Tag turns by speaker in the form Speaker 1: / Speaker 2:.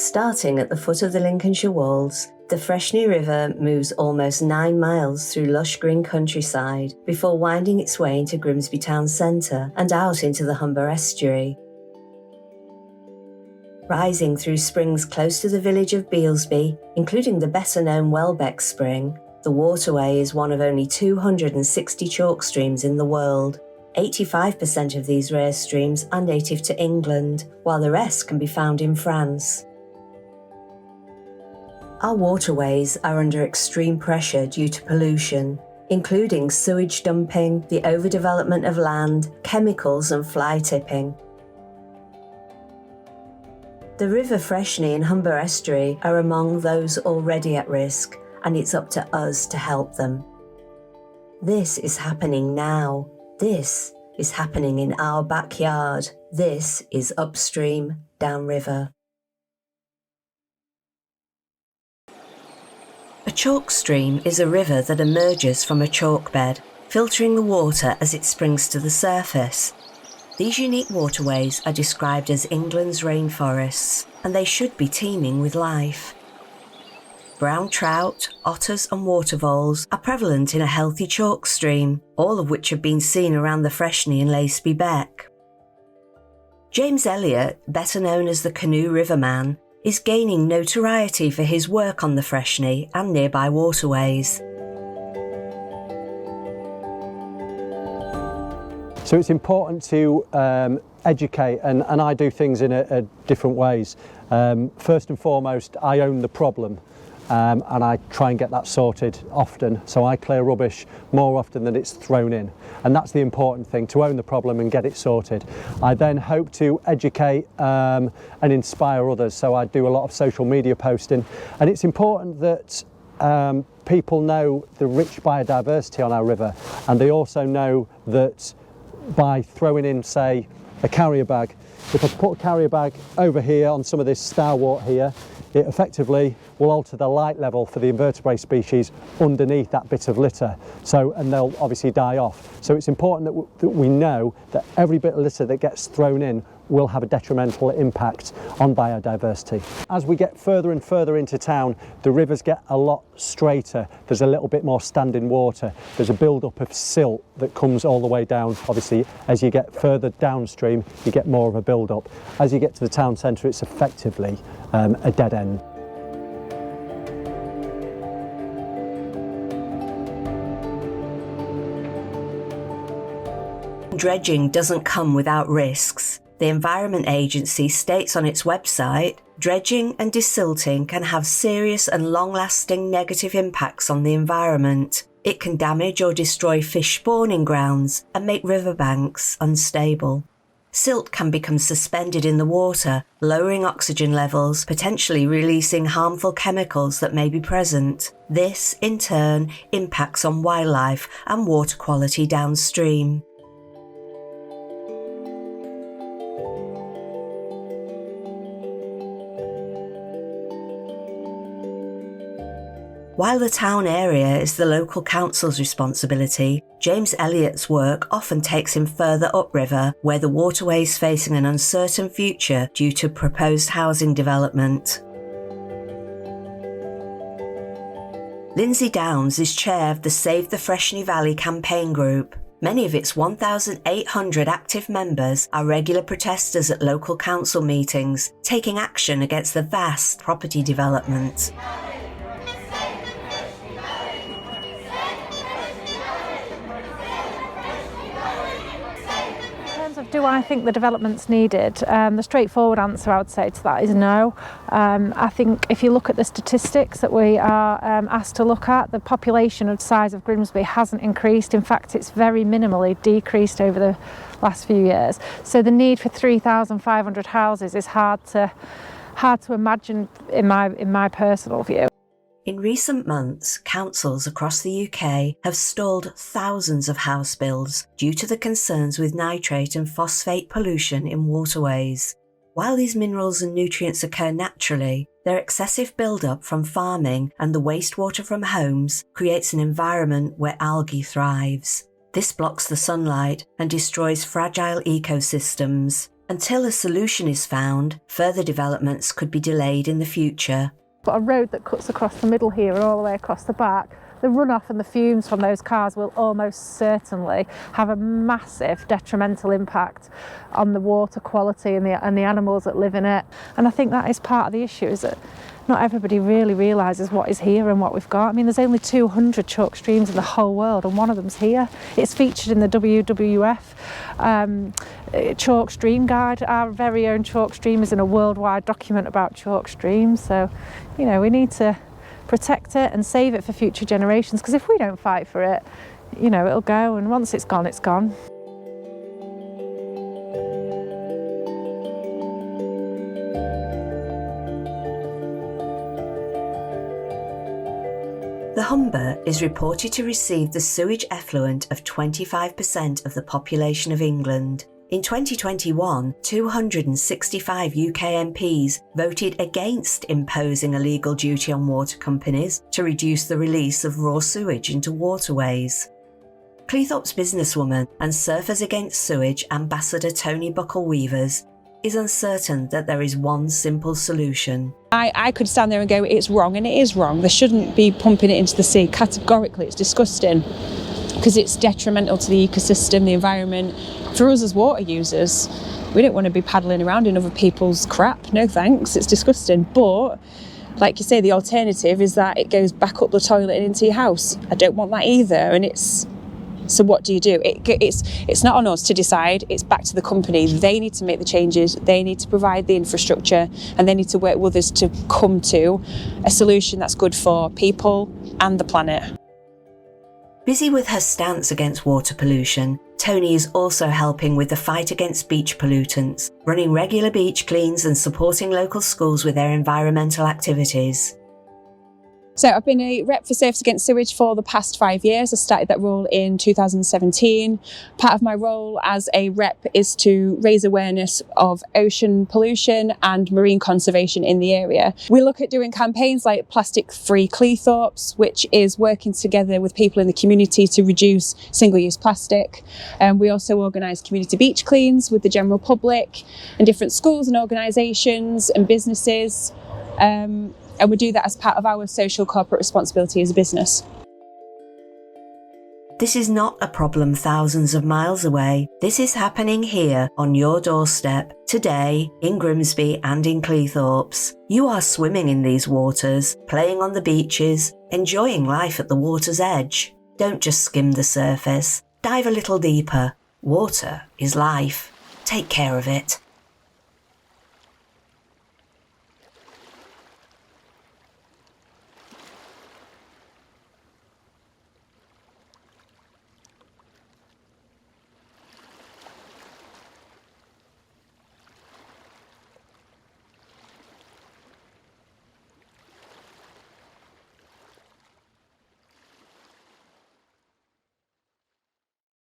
Speaker 1: Starting at the foot of the Lincolnshire Wolds, the Freshney River moves almost 9 miles through lush green countryside before winding its way into Grimsby town centre and out into the Humber Estuary. Rising through springs close to the village of Bealsby, including the better-known Welbeck Spring, the waterway is one of only 260 chalk streams in the world. 85% of these rare streams are native to England, while the rest can be found in France. Our waterways are under extreme pressure due to pollution, including sewage dumping, the overdevelopment of land, chemicals and fly tipping. The River Freshney and Humber Estuary are among those already at risk, and it's up to us to help them. This is happening now. This is happening in our backyard. This is upstream, downriver. A chalk stream is a river that emerges from a chalk bed, filtering the water as it springs to the surface. These unique waterways are described as England's rainforests, and they should be teeming with life. Brown trout, otters and water voles are prevalent in a healthy chalk stream, all of which have been seen around the Freshney and Laceby Beck. James Elliott, better known as the Canoe Riverman, is gaining notoriety for his work on the Freshney and nearby waterways.
Speaker 2: So it's important to educate, and I do things in a different ways. First and foremost, I own the problem. And I try and get that sorted often, so I clear rubbish more often than it's thrown in, and that's the important thing, to own the problem and get it sorted. I then hope to educate and inspire others, so I do a lot of social media posting, and it's important that people know the rich biodiversity on our river, and they also know that by throwing in, say, a carrier bag, if I put a carrier bag over here on some of this starwort here, it effectively will alter the light level for the invertebrate species underneath that bit of litter, and they'll obviously die off. So it's important that we know that every bit of litter that gets thrown in will have a detrimental impact on biodiversity. As we get further and further into town, the rivers get a lot straighter. There's a little bit more standing water. There's a build-up of silt that comes all the way down. Obviously, as you get further downstream, you get more of a build-up. As you get to the town centre, it's effectively a dead end.
Speaker 1: Dredging doesn't come without risks. The Environment Agency states on its website, dredging and desilting can have serious and long-lasting negative impacts on the environment. It can damage or destroy fish spawning grounds and make riverbanks unstable. Silt can become suspended in the water, lowering oxygen levels, potentially releasing harmful chemicals that may be present. This, in turn, impacts on wildlife and water quality downstream. While the town area is the local council's responsibility, James Elliott's work often takes him further upriver, where the waterway is facing an uncertain future due to proposed housing development. Lyndsey Downs is chair of the Save the Freshney Valley campaign group. Many of its 1,800 active members are regular protesters at local council meetings, taking action against the vast property development.
Speaker 3: Do I think the development's needed? The straightforward answer I would say to that is no. I think if you look at the statistics that we are asked to look at, the population of size of Grimsby hasn't increased. In fact, it's very minimally decreased over the last few years. So the need for 3,500 houses is hard to imagine in my personal view.
Speaker 1: In recent months, councils across the UK have stalled thousands of house builds due to the concerns with nitrate and phosphate pollution in waterways. While these minerals and nutrients occur naturally, their excessive build-up from farming and the wastewater from homes creates an environment where algae thrives. This blocks the sunlight and destroys fragile ecosystems. Until a solution is found, further developments could be delayed in the future.
Speaker 3: Got a road that cuts across the middle here and all the way across the back. The runoff and the fumes from those cars will almost certainly have a massive detrimental impact on the water quality and the animals that live in it. And I think that is part of the issue, is that not everybody really realises what is here and what we've got. I mean, there's only 200 chalk streams in the whole world, and one of them's here. It's featured in the WWF Chalk Stream Guide. Our very own chalk stream is in a worldwide document about chalk streams. So, you know, we need to protect it and save it for future generations, because if we don't fight for it, you know, it'll go, and once it's gone, it's gone.
Speaker 1: The Humber is reported to receive the sewage effluent of 25% of the population of England. In 2021, 265 UK MPs voted against imposing a legal duty on water companies to reduce the release of raw sewage into waterways. Cleethorpes businesswoman and Surfers Against Sewage ambassador Toni Buckle-Weavers is uncertain that there is one simple solution.
Speaker 4: I could stand there and go, it's wrong, and it is wrong. They shouldn't be pumping it into the sea. Categorically, it's disgusting, because it's detrimental to the ecosystem, the environment. For us as water users, we don't want to be paddling around in other people's crap. No thanks, it's disgusting. But, like you say, the alternative is that it goes back up the toilet and into your house. I don't want that either, and so what do you do? It's not on us to decide, it's back to the company. They need to make the changes, they need to provide the infrastructure, and they need to work with us to come to a solution that's good for people and the planet.
Speaker 1: Busy with her stance against water pollution, Toni is also helping with the fight against beach pollutants, running regular beach cleans and supporting local schools with their environmental activities.
Speaker 4: So I've been a rep for Surfers Against Sewage for the past 5 years. I started that role in 2017. Part of my role as a rep is to raise awareness of ocean pollution and marine conservation in the area. We look at doing campaigns like Plastic Free Cleethorpes, which is working together with people in the community to reduce single-use plastic. We also organise community beach cleans with the general public and different schools and organisations and businesses. And we do that as part of our social corporate responsibility as a business.
Speaker 1: This is not a problem thousands of miles away. This is happening here on your doorstep, today, in Grimsby and in Cleethorpes. You are swimming in these waters, playing on the beaches, enjoying life at the water's edge. Don't just skim the surface. Dive a little deeper. Water is life. Take care of it.